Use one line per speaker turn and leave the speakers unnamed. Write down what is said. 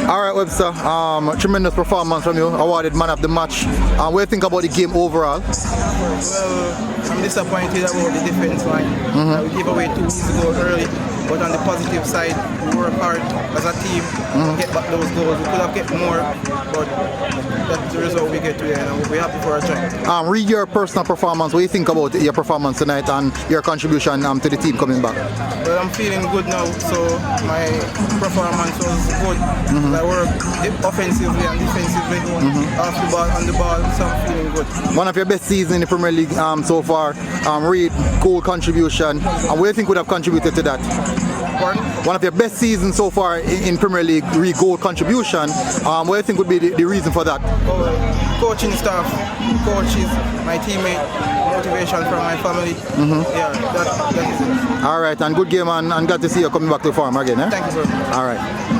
All right, Webster. Tremendous performance from you. Awarded man of the match. What do you think about the game overall?
Well, I'm disappointed about the defense line. We gave away 2 weeks ago early, but on the positive side, we work hard as a team to get back those goals. We could have get more, but that's the result we get today, and we're happy for our try.
Read your personal performance. What do you think about your performance tonight and your contribution to the team coming back?
Well, I'm feeling good now, so my performance was good. I worked offensively and defensively, off the ball, on the ball, so I'm feeling good.
One of your best seasons in the Premier League so far. Read goal contribution. And what do you think would have contributed to that?
Pardon?
One of your best seasons so far in Premier League, read goal contribution. What do you think would be the reason for that?
Coaching staff, coaches, my teammate, motivation from my family. Yeah, that is it.
All right, and good game, and glad to see you coming back to the farm again.
Thank you, bro.
All right.